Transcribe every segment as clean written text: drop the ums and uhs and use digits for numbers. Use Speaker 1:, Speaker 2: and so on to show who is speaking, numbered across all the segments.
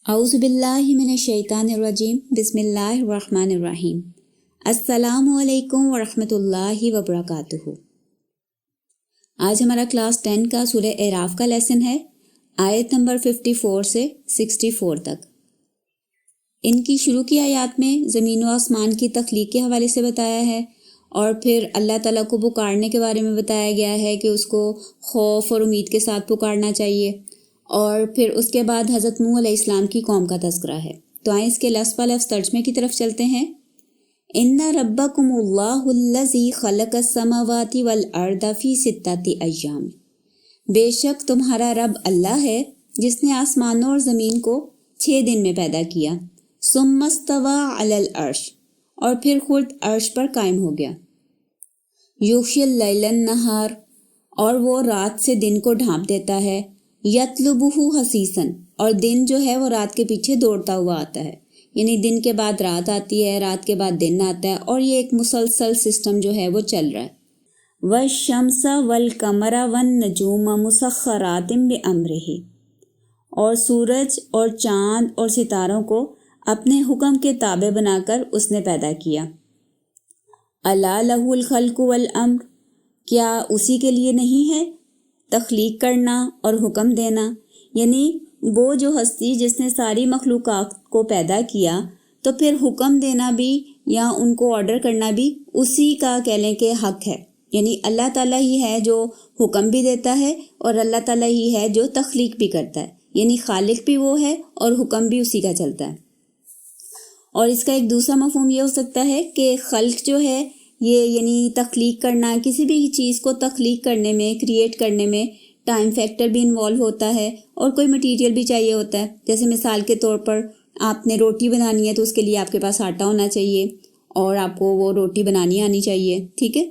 Speaker 1: اعوذ باللہ من الشیطان الرجیم بسم اللہ الرحمن الرحیم۔ السلام علیکم ورحمۃ اللہ وبرکاتہ۔ آج ہمارا کلاس 10 کا سورہ اعراف کا لیسن ہے، آیت نمبر 54 سے 64 تک۔ ان کی شروع کی آیات میں زمین و آسمان کی تخلیق کے حوالے سے بتایا ہے، اور پھر اللہ تعالیٰ کو پکارنے کے بارے میں بتایا گیا ہے کہ اس کو خوف اور امید کے ساتھ پکارنا چاہیے، اور پھر اس کے بعد حضرت نوح علیہ السلام کی قوم کا تذکرہ ہے۔ تو آئیں اس کے لفظ پہ لفظ ترجمے کی طرف چلتے ہیں۔ ان ربکم اللہ الذی خلق السماوات والارض فی ستۃ ایام، بے شک تمہارا رب اللہ ہے جس نے آسمانوں اور زمین کو 6 دن میں پیدا کیا۔ ثم استوی علی العرش، اور پھر خود عرش پر قائم ہو گیا۔ یغشی اللیل النہار، اور وہ رات سے دن کو ڈھانپ دیتا ہے۔ یطلبہ حثیثاً، اور دن جو ہے وہ رات کے پیچھے دوڑتا ہوا آتا ہے، یعنی دن کے بعد رات آتی ہے، رات کے بعد دن آتا ہے، اور یہ ایک مسلسل سسٹم جو ہے وہ چل رہا ہے۔ والشمس والقمر والنجوم مسخرات بامرہ، اور سورج اور چاند اور ستاروں کو اپنے حکم کے تابع بنا کر اس نے پیدا کیا۔ الا لہ الخلق والامر، کیا اسی کے لیے نہیں ہے تخلیق کرنا اور حکم دینا؟ یعنی وہ جو ہستی جس نے ساری مخلوقات کو پیدا کیا، تو پھر حکم دینا بھی یا ان کو آرڈر کرنا بھی اسی کا کہہ لیں کہ حق ہے۔ یعنی اللہ تعالیٰ ہی ہے جو حکم بھی دیتا ہے، اور اللہ تعالیٰ ہی ہے جو تخلیق بھی کرتا ہے، یعنی خالق بھی وہ ہے اور حکم بھی اسی کا چلتا ہے۔ اور اس کا ایک دوسرا مفہوم یہ ہو سکتا ہے کہ خلق جو ہے یہ یعنی تخلیق کرنا، کسی بھی چیز کو تخلیق کرنے میں، کریٹ کرنے میں ٹائم فیکٹر بھی انوالو ہوتا ہے، اور کوئی مٹیریل بھی چاہیے ہوتا ہے۔ جیسے مثال کے طور پر آپ نے روٹی بنانی ہے تو اس کے لیے آپ کے پاس آٹا ہونا چاہیے، اور آپ کو وہ روٹی بنانی آنی چاہیے، ٹھیک ہے۔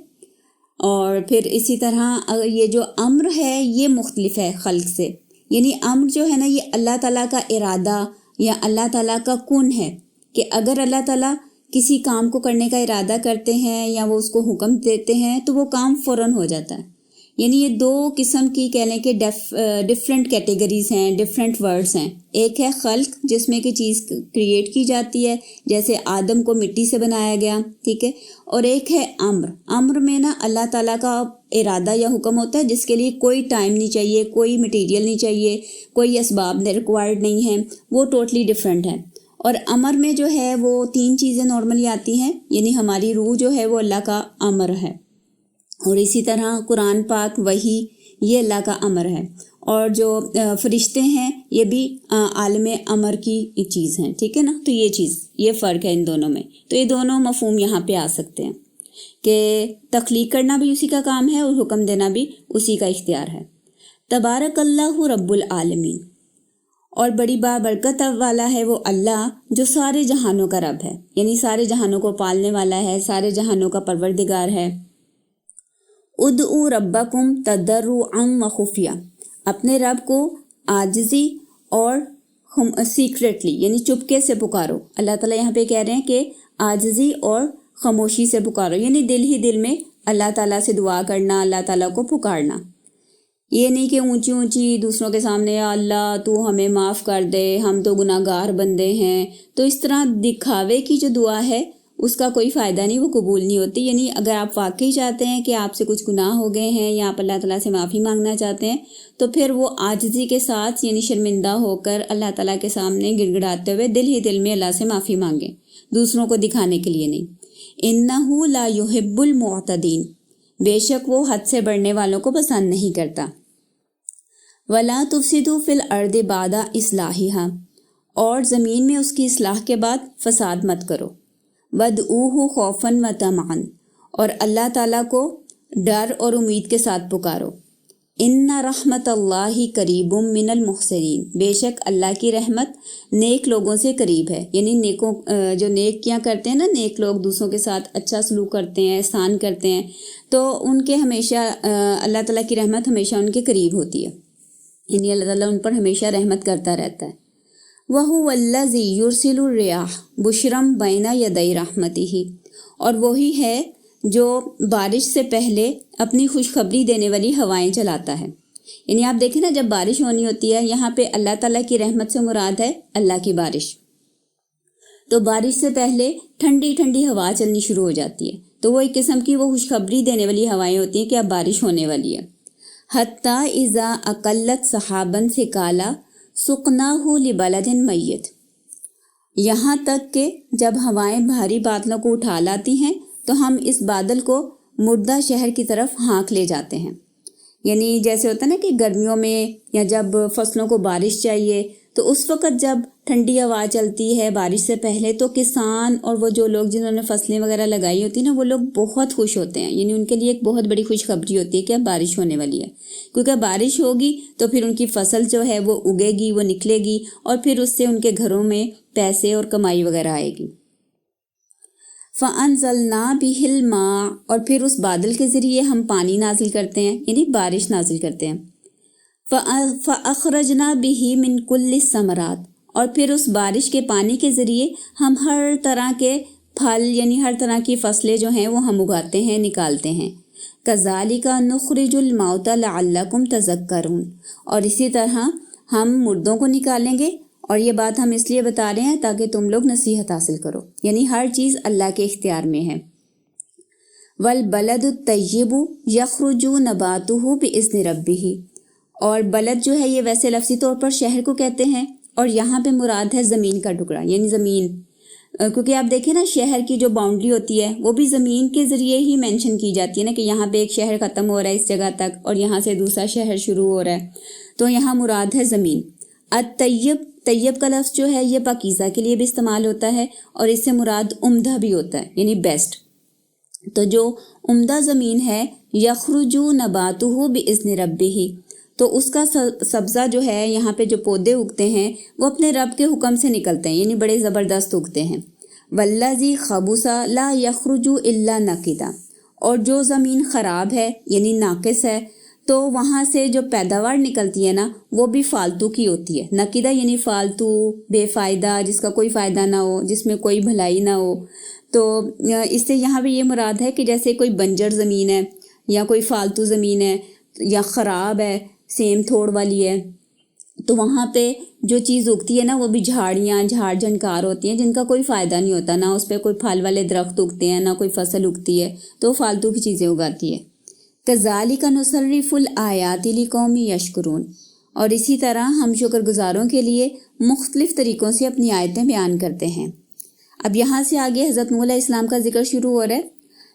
Speaker 1: اور پھر اسی طرح یہ جو امر ہے یہ مختلف ہے خلق سے، یعنی امر جو ہے نا یہ اللہ تعالیٰ کا ارادہ یا اللہ تعالیٰ کا کن ہے، کہ اگر اللہ تعالیٰ کسی کام کو کرنے کا ارادہ کرتے ہیں یا وہ اس کو حکم دیتے ہیں تو وہ کام فوراً ہو جاتا ہے۔ یعنی یہ 2 قسم کی کہہ لیں کہ ڈفرینٹ کیٹیگریز ہیں، ڈفرینٹ ورڈز ہیں۔ ایک ہے خلق جس میں کہ چیز کریٹ کی جاتی ہے، جیسے آدم کو مٹی سے بنایا گیا، ٹھیک ہے۔ اور ایک ہے امر، امر میں نا اللہ تعالیٰ کا ارادہ یا حکم ہوتا ہے جس کے لیے کوئی ٹائم نہیں چاہیے، کوئی مٹیریل نہیں چاہیے، کوئی اسباب ریکوائرڈ نہیں ہے، وہ ٹوٹلی ڈفرینٹ ہے۔ اور امر میں جو ہے وہ 3 چیزیں نارملی آتی ہیں، یعنی ہماری روح جو ہے وہ اللہ کا امر ہے، اور اسی طرح قرآن پاک وحی یہ اللہ کا امر ہے، اور جو فرشتے ہیں یہ بھی عالم امر کی چیز ہیں، ٹھیک ہے نا۔ تو یہ فرق ہے ان دونوں میں۔ تو یہ دونوں مفہوم یہاں پہ آ سکتے ہیں کہ تخلیق کرنا بھی اسی کا کام ہے اور حکم دینا بھی اسی کا اختیار ہے۔ تبارک اللہ رب العالمین، اور بڑی بابرکت والا ہے وہ اللہ جو سارے جہانوں کا رب ہے، یعنی سارے جہانوں کو پالنے والا ہے، سارے جہانوں کا پروردگار ہے۔ ادعوا ربکم تضرعا وخفیہ، اپنے رب کو عاجزی اور سیکریٹلی یعنی چپکے سے پکارو۔ اللہ تعالیٰ یہاں پہ کہہ رہے ہیں کہ عاجزی اور خاموشی سے پکارو، یعنی دل ہی دل میں اللہ تعالیٰ سے دعا کرنا، اللہ تعالیٰ کو پکارنا۔ یہ نہیں کہ اونچی اونچی دوسروں کے سامنے یا اللہ تو ہمیں معاف کر دے، ہم تو گناہ گار بندے ہیں، تو اس طرح دکھاوے کی جو دعا ہے اس کا کوئی فائدہ نہیں، وہ قبول نہیں ہوتی۔ یعنی اگر آپ واقعی چاہتے ہیں کہ آپ سے کچھ گناہ ہو گئے ہیں یا آپ اللہ تعالیٰ سے معافی مانگنا چاہتے ہیں، تو پھر وہ عاجزی کے ساتھ یعنی شرمندہ ہو کر اللہ تعالیٰ کے سامنے گڑ گڑاتے ہوئے دل ہی دل میں اللہ سے معافی مانگیں، دوسروں کو دکھانے کے لیے نہیں۔ انہ لا یحب المعتدین، بے شک وہ حد سے بڑھنے والوں کو پسند نہیں کرتا۔ وَلَا تُفْسِدُوا فِي الْأَرْضِ بَعْدَ إِصْلَاحِهَا، اور زمین میں اس کی اصلاح کے بعد فساد مت کرو۔ وَادْعُوهُ خَوْفًا وَطَمَعًا، اور اللہ تعالیٰ کو ڈر اور امید کے ساتھ پکارو۔ إِنَّ رَحْمَتَ اللَّهِ قَرِيبٌ مِّنَ الْمُحْسِنِينَ، بے شک اللہ کی رحمت نیک لوگوں سے قریب ہے، یعنی جو نیکیاں کرتے ہیں نا، نیک لوگ دوسروں کے ساتھ اچھا سلوک کرتے ہیں، احسان کرتے ہیں، تو ان کے ہمیشہ اللہ تعالیٰ کی رحمت ہمیشہ ان کے قریب ہوتی ہے، یعنی اللہ تعالیٰ ان پر ہمیشہ رحمت کرتا رہتا ہے۔ وَهُوَ الَّذِي يُرْسِلُ الرِّيَاحَ بُشْرًا بَيْنَ يَدَيْ رَحْمَتِهِ، اور وہی ہے جو بارش سے پہلے اپنی خوشخبری دینے والی ہوائیں چلاتا ہے۔ یعنی آپ دیکھیں نا جب بارش ہونی ہوتی ہے یہاں پہ اللہ تعالیٰ کی رحمت سے مراد ہے اللہ کی بارش، تو بارش سے پہلے ٹھنڈی ٹھنڈی ہوا چلنی شروع ہو جاتی ہے، تو وہ ایک قسم کی وہ خوشخبری دینے والی ہوائیں ہوتی ہیں کہ اب بارش ہونے والی ہے۔ حتیٰ اذا اقلت صحاباً ثقالا سقناہ لبلد میت، یہاں تک کہ جب ہوائیں بھاری بادلوں کو اٹھا لاتی ہیں تو ہم اس بادل کو مردہ شہر کی طرف ہانک لے جاتے ہیں۔ یعنی جیسے ہوتا ہے نا کہ گرمیوں میں یا جب فصلوں کو بارش چاہیے تو اس وقت جب ٹھنڈی ہوا چلتی ہے بارش سے پہلے تو کسان اور وہ جو لوگ جنہوں نے فصلیں وغیرہ لگائی ہوتی ہیں نا وہ لوگ بہت خوش ہوتے ہیں، یعنی ان کے لیے ایک بہت بڑی خوشخبری ہوتی ہے کہ اب بارش ہونے والی ہے، کیونکہ بارش ہوگی تو پھر ان کی فصل جو ہے وہ اگے گی، وہ نکلے گی اور پھر اس سے ان کے گھروں میں پیسے اور کمائی وغیرہ آئے گی۔ فَأَنزَلْنَا بِهِ الْمَاءَ، اور پھر اس بادل کے ذریعے ہم پانی نازل کرتے ہیں، یعنی بارش نازل کرتے ہیں۔ فَأَخْرَجْنَا بِهِ مِنْ كُلِّ الثَّمَرَاتِ، اور پھر اس بارش کے پانی کے ذریعے ہم ہر طرح کے پھل یعنی ہر طرح کی فصلیں جو ہیں وہ ہم اگاتے ہیں، نکالتے ہیں۔ كَذَلِكَ نُخْرِجُ الْمَوْتَى لَعَلَّكُمْ تَذَكَّرُونَ، اور اسی طرح ہم مردوں کو نکالیں گے، اور یہ بات ہم اس لیے بتا رہے ہیں تاکہ تم لوگ نصیحت حاصل کرو، یعنی ہر چیز اللہ کے اختیار میں ہے۔ وَالْبَلَدُ الطَّيِّبُ يَخْرُجُ نَبَاتُهُ بِإِذْنِ رَبِّهِ، اور بلد جو ہے یہ ویسے لفظی طور پر شہر کو کہتے ہیں، اور یہاں پہ مراد ہے زمین کا ٹکڑا، یعنی زمین، کیونکہ آپ دیکھیں نا شہر کی جو باؤنڈری ہوتی ہے وہ بھی زمین کے ذریعے ہی مینشن کی جاتی ہے نا، کہ یہاں پہ ایک شہر ختم ہو رہا ہے اس جگہ تک اور یہاں سے دوسرا شہر شروع ہو رہا ہے، تو یہاں مراد ہے زمین۔ الطیب، طیب کا لفظ جو ہے یہ پاکیزہ کے لیے بھی استعمال ہوتا ہے اور اس سے مراد عمدہ بھی ہوتا ہے، یعنی بیسٹ۔ تو جو عمدہ زمین ہے یخرج نباتہ بإذن ربہ، تو اس کا سبزہ جو ہے یہاں پہ جو پودے اگتے ہیں وہ اپنے رب کے حکم سے نکلتے ہیں، یعنی بڑے زبردست اگتے ہیں۔ والذی خبث لا یخرج الا نقدا، اور جو زمین خراب ہے یعنی ناقص ہے تو وہاں سے جو پیداوار نکلتی ہے نا وہ بھی فالتو کی ہوتی ہے۔ نقیدہ یعنی فالتو، بے فائدہ، جس کا کوئی فائدہ نہ ہو، جس میں کوئی بھلائی نہ ہو۔ تو اس سے یہاں پہ یہ مراد ہے کہ جیسے کوئی بنجر زمین ہے یا کوئی فالتو زمین ہے یا خراب ہے، سیم تھوڑ والی ہے، تو وہاں پہ جو چیز اگتی ہے نا وہ بھی جھاڑیاں، جھاڑ جھنکار ہوتی ہیں جن کا کوئی فائدہ نہیں ہوتا، نہ اس پہ کوئی پھل والے درخت اگتے ہیں، نہ کوئی فصل اگتی ہے، تو فالتو کی چیزیں اگاتی ہے۔ کذالک نصرف الآیات لقوم یشکرون، اور اسی طرح ہم شکر گزاروں کے لیے مختلف طریقوں سے اپنی آیتیں بیان کرتے ہیں۔ اب یہاں سے آگے حضرت نوح علیہ السلام کا ذکر شروع ہو رہا ہے۔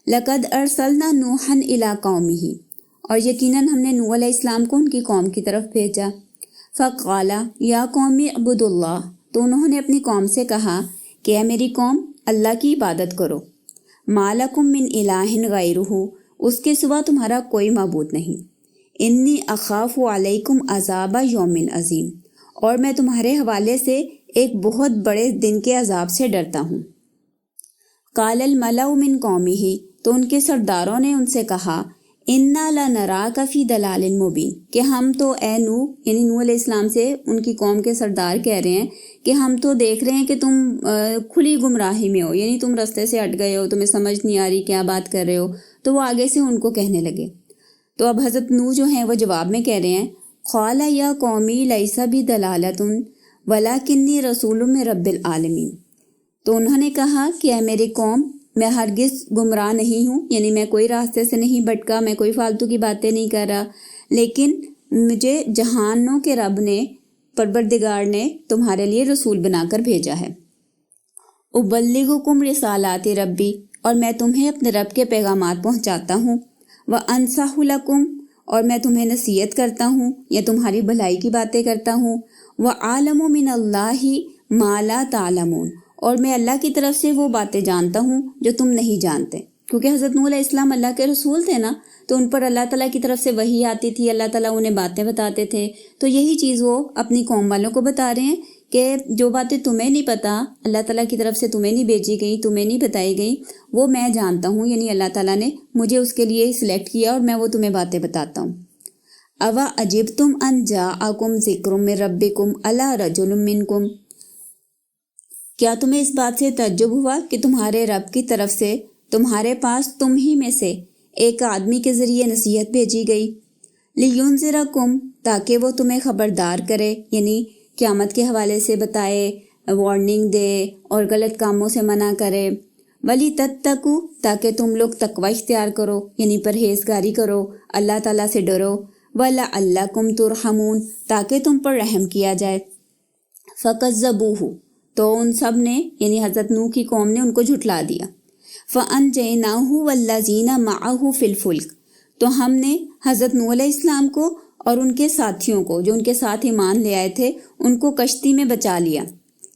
Speaker 1: لقد ارسلنا نوحا الی قومہ، اور یقیناً ہم نے نوح علیہ السلام کو ان کی قوم کی طرف بھیجا۔ فقال یا قوم اعبدوا اللہ، تو انہوں نے اپنی قوم سے کہا کہ اے میری قوم اللہ کی عبادت کرو۔ ما لکم من الہ غیرہ، اس کے سوا تمہارا کوئی معبود نہیں۔ انی اخاف علیکم عذاب یوم عظیم، اور میں تمہارے حوالے سے ایک بہت بڑے دن کے عذاب سے ڈرتا ہوں۔ قال الملأ من قومہ، تو ان کے سرداروں نے ان سے کہا انا لنراک فی ضلال مبین، کہ ہم تو اے نوح، یعنی نوح علیہ السلام سے ان کی قوم کے سردار کہہ رہے ہیں کہ ہم تو دیکھ رہے ہیں کہ تم کھلی گمراہی میں ہو، یعنی تم رستے سے ہٹ گئے ہو، تمہیں سمجھ نہیں آ رہی کیا بات کر رہے ہو۔ تو وہ آگے سے ان کو کہنے لگے، تو اب حضرت نوح جو ہیں وہ جواب میں کہہ رہے ہیں قال یا قومی لیس بی ضلالۃ ولکنی رسول من رب العالمین، تو انہوں نے کہا کہ اے میری قوم میں ہرگز گمراہ نہیں ہوں، یعنی میں کوئی راستے سے نہیں بھٹکا، میں کوئی فالتو کی باتیں نہیں کر رہا، لیکن مجھے جہانوں کے رب نے، پروردگار نے تمہارے لیے رسول بنا کر بھیجا ہے۔ ابلغکم رسالات ربی، اور میں تمہیں اپنے رب کے پیغامات پہنچاتا ہوں۔ وانصح لکم، اور میں تمہیں نصیحت کرتا ہوں یا تمہاری بھلائی کی باتیں کرتا ہوں۔ وعالم من اللہ ما لا تعلمون، اور میں اللہ کی طرف سے وہ باتیں جانتا ہوں جو تم نہیں جانتے، کیونکہ حضرت نوح علیہ السلام اللہ کے رسول تھے نا، تو ان پر اللہ تعالیٰ کی طرف سے وحی آتی تھی، اللہ تعالیٰ انہیں باتیں بتاتے تھے، تو یہی چیز وہ اپنی قوم والوں کو بتا رہے ہیں کہ جو باتیں تمہیں نہیں پتہ، اللہ تعالیٰ کی طرف سے تمہیں نہیں بھیجی گئی، تمہیں نہیں بتائی گئی، وہ میں جانتا ہوں، یعنی اللہ تعالیٰ نے مجھے اس کے لیے سلیکٹ کیا اور میں وہ تمہیں باتیں بتاتا ہوں۔ اوا عجبتم ان جاءکم ذکر من ربکم علی رجل منکم، کیا تمہیں اس بات سے تعجب ہوا کہ تمہارے رب کی طرف سے تمہارے پاس تم ہی میں سے ایک آدمی کے ذریعے نصیحت بھیجی گئی؟ لِيُنذِرَكُمْ تاکہ وہ تمہیں خبردار کرے، یعنی قیامت کے حوالے سے بتائے، وارننگ دے اور غلط کاموں سے منع کرے، وَلِتَتَّقُوا تاکہ تم لوگ تقوی اختیار کرو، یعنی پرہیزگاری کرو، اللہ تعالیٰ سے ڈرو، وَلَعَلَّكُمْ تُرْحَمُونَ تاکہ تم پر رحم کیا جائے۔ فَكَذَّبُوهُ تو ان سب نے یعنی حضرت نوح کی قوم نے ان کو جھٹلا دیا۔ فَأَنْجَيْنَاهُ وَالَّذِينَ مَعَهُ فِي الْفُلْكِ تو ہم نے حضرت نوح علیہ السلام کو اور ان کے ساتھیوں کو جو ان کے ساتھ ایمان لے آئے تھے ان کو کشتی میں بچا لیا،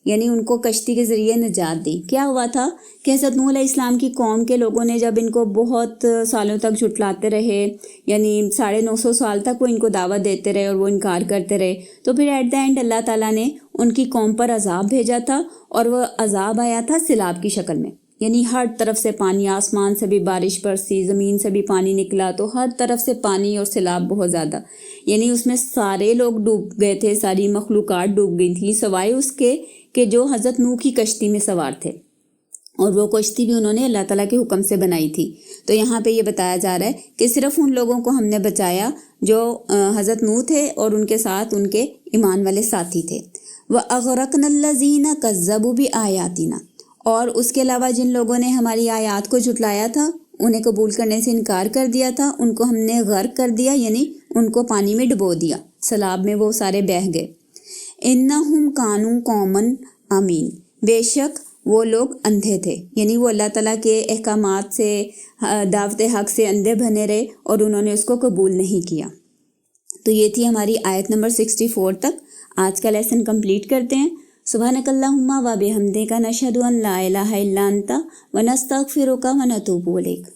Speaker 1: یعنی ان کو کشتی کے ذریعے نجات دی۔ کیا ہوا تھا کہ حضرت نوح علیہ السلام کی قوم کے لوگوں نے جب ان کو بہت سالوں تک جھٹلاتے رہے، یعنی 950 سال تک وہ ان کو دعوت دیتے رہے اور وہ انکار کرتے رہے، تو پھر ایٹ دا اینڈ اللہ تعالیٰ نے ان کی قوم پر عذاب بھیجا تھا، اور وہ عذاب آیا تھا سیلاب کی شکل میں، یعنی ہر طرف سے پانی، آسمان سے بھی بارش برسی، زمین سے بھی پانی نکلا، تو ہر طرف سے پانی اور سیلاب بہت زیادہ، یعنی اس میں سارے لوگ ڈوب گئے تھے، ساری مخلوقات ڈوب گئی تھیں سوائے اس کے کہ جو حضرت نوح کی کشتی میں سوار تھے، اور وہ کشتی بھی انہوں نے اللہ تعالیٰ کے حکم سے بنائی تھی۔ تو یہاں پہ یہ بتایا جا رہا ہے کہ صرف ان لوگوں کو ہم نے بچایا جو حضرت نوح تھے اور ان کے ساتھ ان کے ایمان والے ساتھی تھے۔ وَأَغْرَقْنَا الَّذِينَ كَذَّبُوا بِآيَاتِنَا اور اس کے علاوہ جن لوگوں نے ہماری آیات کو جھٹلایا تھا، انہیں قبول کرنے سے انکار کر دیا تھا، ان کو ہم نے غرق کر دیا، یعنی ان کو پانی میں ڈبو دیا، سیلاب میں وہ سارے بہہ گئے۔ اِنَّهُمْ كَانُوا قَوْمًا عَمِينَ بے شک وہ لوگ اندھے تھے، یعنی وہ اللہ تعالیٰ کے احکامات سے، دعوت حق سے اندھے بنے رہے اور انہوں نے اس کو قبول نہیں کیا۔ تو یہ تھی ہماری آیت نمبر 64 تک۔ آج کا لیسن کمپلیٹ کرتے ہیں۔ سبحانک اللہم و بحمدک نشہد ان لا الہ الا انت ونستغفرک ونتوب الیک۔